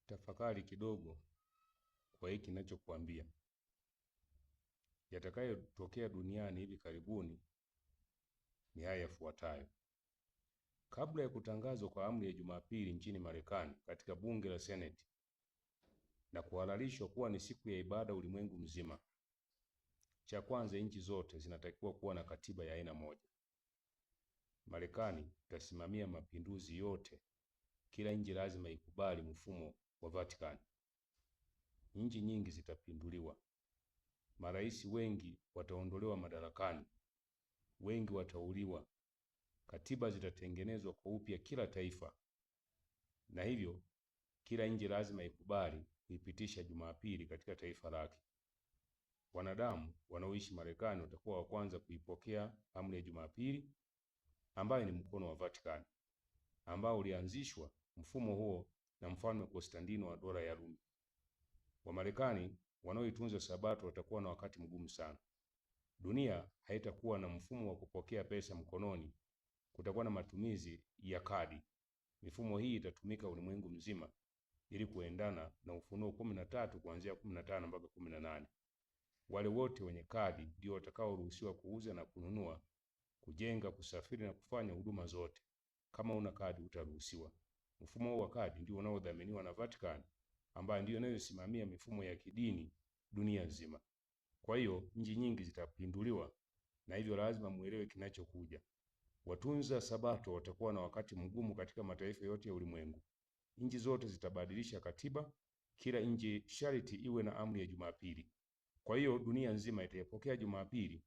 Tafakari kidogo kwa hiki ninachokuambia. Yatakayotokea duniani hivi karibuni ni haya yafuatayo. Kabla ya kutangazwa kwa amri ya Jumapili nchini Marekani katika bunge la Seneti na kuhalalishwa kuwa ni siku ya ibada ulimwengu mzima, cha kwanza, nchi zote zinatakiwa kuwa na katiba ya aina moja. Marekani itasimamia mapinduzi yote. Kila nchi lazima ikubali mfumo wa Vatican. Nchi nyingi zitapinduliwa. Marais wengi wataondolewa madarakani. Wengi watauliwa. Katiba zitatengenezwa kwa upya kila taifa. Na hivyo kila nchi lazima ikubali kuipitisha Jumapili katika taifa lake. Wanadamu wanaoishi Marekani watakuwa wa kwanza kuipokea amri ya Jumapili, ambayo ni mkono wa Vatican, ambao ulianzishwa mfumo huo na Mfalme Konstantino wa dola ya Rumi. Wamarekani wanaoitunza Sabato watakuwa na wakati mgumu sana. Dunia haitakuwa na mfumo wa kupokea pesa mkononi. Kutakuwa na matumizi ya kadi. Mifumo hii itatumika ulimwengu mzima ili kuendana na Ufunuo 13 kuanzia 15 mpaka 18. Wale wote wenye kadi ndio watakaoruhusiwa kuuza na kununua, kujenga, kusafiri na kufanya huduma zote. Kama una kadi utaruhusiwa. Mfumo wa kadi ndio unaodhaminiwa na Vatican, ambayo ndio inayosimamia mifumo ya kidini dunia nzima. Kwa hiyo nchi nyingi zitapinduliwa, na hivyo lazima muelewe kinachokuja. Watunza Sabato watakuwa na wakati mgumu katika mataifa yote ya ulimwengu. Nchi zote zitabadilisha katiba. Kila nchi sharti iwe na amri ya Jumapili. Kwa hiyo dunia nzima itapokea Jumapili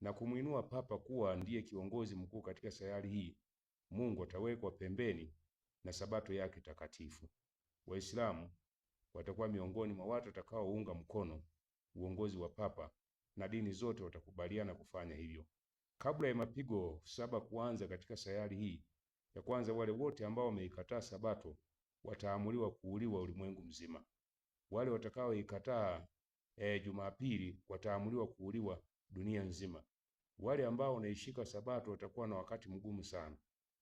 na kumuinua Papa kuwa ndiye kiongozi mkuu katika sayari hii. Mungu atawekwa pembeni na Sabato yake takatifu. Waislamu watakuwa miongoni mwa watu watakaounga mkono uongozi wa Papa, na dini zote watakubaliana kufanya hivyo. Kabla ya mapigo 7 kuanza katika sayari hii, ya kwanza, wale wote ambao wameikataa Sabato wataamuliwa kuuliwa ulimwengu mzima. Wale watakaoikataa Jumapili wataamuliwa kuuliwa dunia nzima. Wale ambao wanaishika Sabato watakuwa na wakati mgumu sana.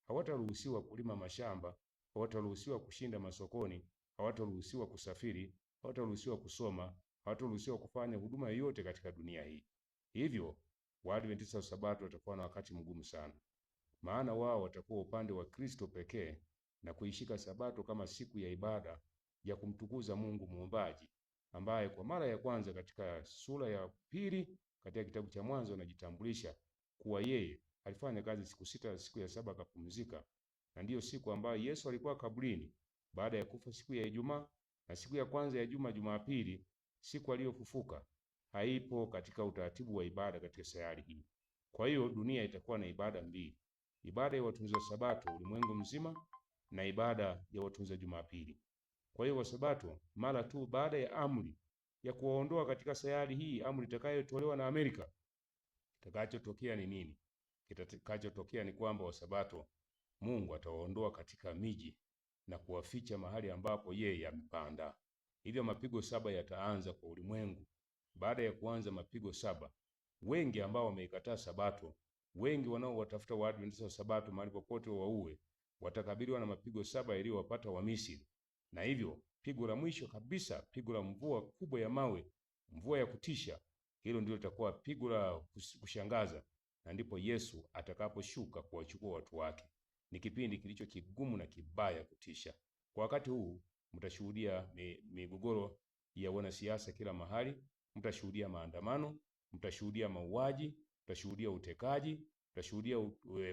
Hawataruhusiwa kulima mashamba, hawataruhusiwa kushinda masokoni, hawataruhusiwa kusafiri, hawataruhusiwa kusoma, hawataruhusiwa kufanya huduma yoyote katika dunia hii. Hivyo Waadventista wa Sabato watakuwa na wakati mgumu sana, maana wao watakuwa upande wa Kristo pekee na kuishika Sabato kama siku ya ibada ya kumtukuza Mungu Muumbaji, ambaye kwa mara ya kwanza katika sura ya 2 katika kitabu cha Mwanzo anajitambulisha kuwa yeye alifanya kazi siku 6, siku ya 7 akapumzika. Na ndiyo siku ambayo Yesu alikuwa kaburini baada ya kufa siku ya Ijumaa, na siku ya kwanza ya juma, Jumapili, siku aliyofufuka, haipo katika utaratibu wa ibada katika sayari hii. Kwa hiyo dunia itakuwa na ibada mbili: ibada ya watunza Sabato ulimwengu mzima na ibada ya watunza Jumapili. Kwa hiyo Wasabato, mara tu baada ya amri ya kuwaondoa katika sayari hii, amri itakayotolewa na Amerika, kitakachotokea ni nini? Kitakachotokea ni kwamba Wasabato, Mungu atawaondoa katika miji na kuwaficha mahali ambapo yeye amepanda. Hivyo mapigo 7 yataanza kwa ulimwengu. Baada ya kuanza mapigo 7, wengi ambao wameikataa Sabato, wengi wanaowatafuta Waadventista wa Sabato mahali popote wauwe, watakabiliwa na mapigo 7 yaliyowapata wa Misri. Na hivyo pigo la mwisho kabisa, pigo la mvua kubwa ya mawe, mvua ya kutisha, hilo ndilo litakuwa pigo la kushangaza, na ndipo Yesu atakaposhuka kuwachukua watu wake. Ni kipindi kilicho kigumu na kibaya kutisha. Kwa wakati huu mtashuhudia migogoro ya wanasiasa kila mahali, mtashuhudia maandamano, mtashuhudia mauaji, mtashuhudia utekaji, mtashuhudia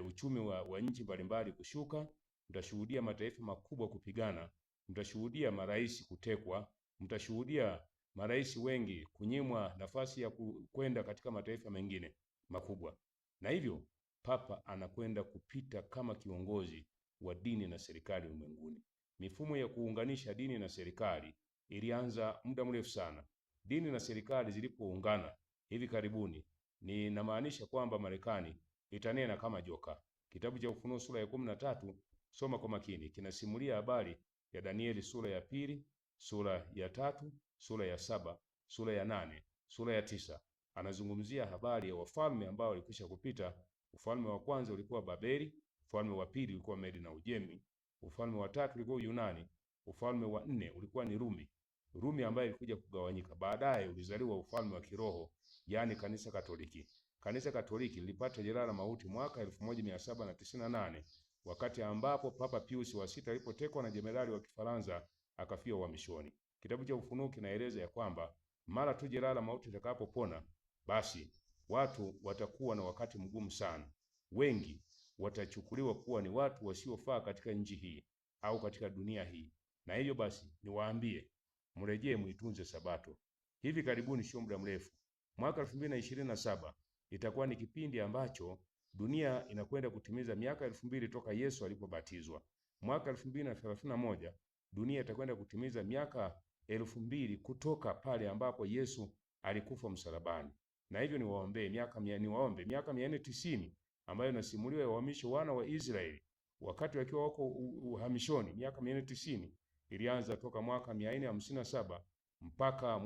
uchumi wa nchi mbalimbali kushuka, mtashuhudia mataifa makubwa kupigana, mtashuhudia marais kutekwa, mtashuhudia marais wengi kunyimwa nafasi ya kwenda katika mataifa mengine makubwa. Na hivyo Papa anakwenda kupita kama kiongozi wa dini na serikali ulimwenguni. Mifumo ya kuunganisha dini na serikali ilianza muda mrefu sana. Dini na serikali zilipoungana hivi karibuni, ninamaanisha kwamba Marekani itanena kama joka. Kitabu cha Ufunuo sura ya 13, soma kwa makini, kinasimulia habari ya Danieli sura ya 2, sura ya 3, sura ya 7, sura ya 8, sura ya 9. Anazungumzia habari ya wafalme ambao walikwisha kupita. Ufalme wa kwanza ulikuwa Babeli, ufalme wa pili ulikuwa Medi na Ujemi, ufalme wa tatu ulikuwa Yunani, Ufalme wa 4 ulikuwa ni Rumi. Rumi ambaye ilikuja kugawanyika. Baadaye ulizaliwa ufalme wa kiroho, yani kanisa Katoliki. Kanisa Katoliki lilipata jeraha la mauti mwaka 1798 wakati ambapo Papa Pius wa 6 alipotekwa na jemadari wa Kifaransa akafia uhamishoni. Kitabu cha Ufunuo kinaeleza ya kwamba mara tu jeraha la mauti litakapopona, basi watu watakuwa na wakati mgumu sana. Wengi watachukuliwa kuwa ni watu wasiofaa katika nchi hii au katika dunia hii. Na hivyo basi niwaambie, mrejee muitunze Sabato. Hivi karibuni, sio muda mrefu, mwaka 2027 itakuwa ni kipindi ambacho dunia inakwenda kutimiza miaka 2000 toka Yesu alipobatizwa. Mwaka 2031 dunia itakwenda kutimiza miaka 2000 kutoka pale ambapo Yesu alikufa msalabani. Na hivyo niwaombe miaka 490 ambayo inasimuliwa ya uhamisho wana wa Israeli wakati wakiwa wako uhamishoni. Miaka 490 ilianza toka mwaka 457 mpaka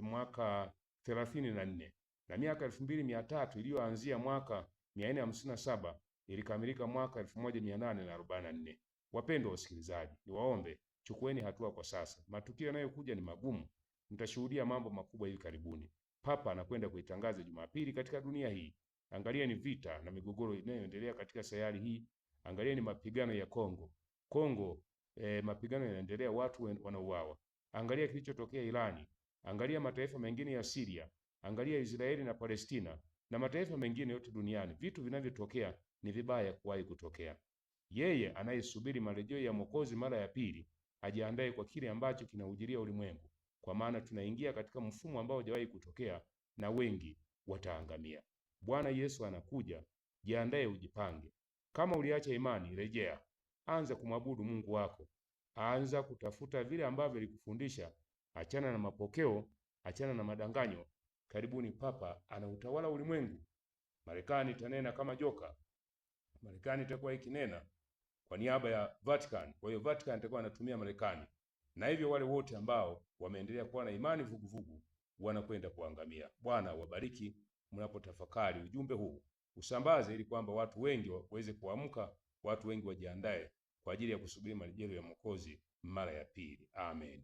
mwaka 34, na miaka 2300 iliyoanzia mwaka 457 ilikamilika mwaka 1844. Wapendwa wasikilizaji, niwaombe chukueni hatua kwa sasa. Matukio yanayokuja ni magumu. Mtashuhudia mambo makubwa hivi karibuni. Papa anakwenda kuitangaza Jumapili katika dunia hii. Angalieni vita na migogoro inayoendelea katika sayari hii. Angalieni mapigano ya Kongo, mapigano yanaendelea, watu wanauawa. Angalia kilichotokea Irani. Angalia mataifa mengine ya Syria. Angalia Israeli na Palestina na mataifa mengine yote duniani. Vitu vinavyotokea ni vibaya kuwahi kutokea. Yeye anayesubiri marejeo ya Mwokozi mara ya pili ajiandae kwa kile ambacho kinaujilia ulimwengu, kwa maana tunaingia katika mfumo ambao hujawahi kutokea na wengi wataangamia. Bwana Yesu anakuja, jiandae, ujipange. Kama uliacha imani, rejea. Anza kumwabudu Mungu wako. Anza kutafuta vile ambavyo alikufundisha. Achana na mapokeo, achana na madanganyo. Karibuni Papa anautawala ulimwengu. Marekani itanena kama joka. Marekani itakuwa ikinena kwa niaba ya Vatican. Kwa hiyo Vatican itakuwa inatumia Marekani. Na hivyo wale wote ambao wameendelea kuwa na imani vuguvugu wanakwenda kuangamia. Bwana wabariki mnapotafakari ujumbe huu. Usambaze ili kwamba watu wengi waweze kuamka, watu wengi wajiandae kwa ajili ya kusubiri marejeo ya Mwokozi mara ya pili. Amen.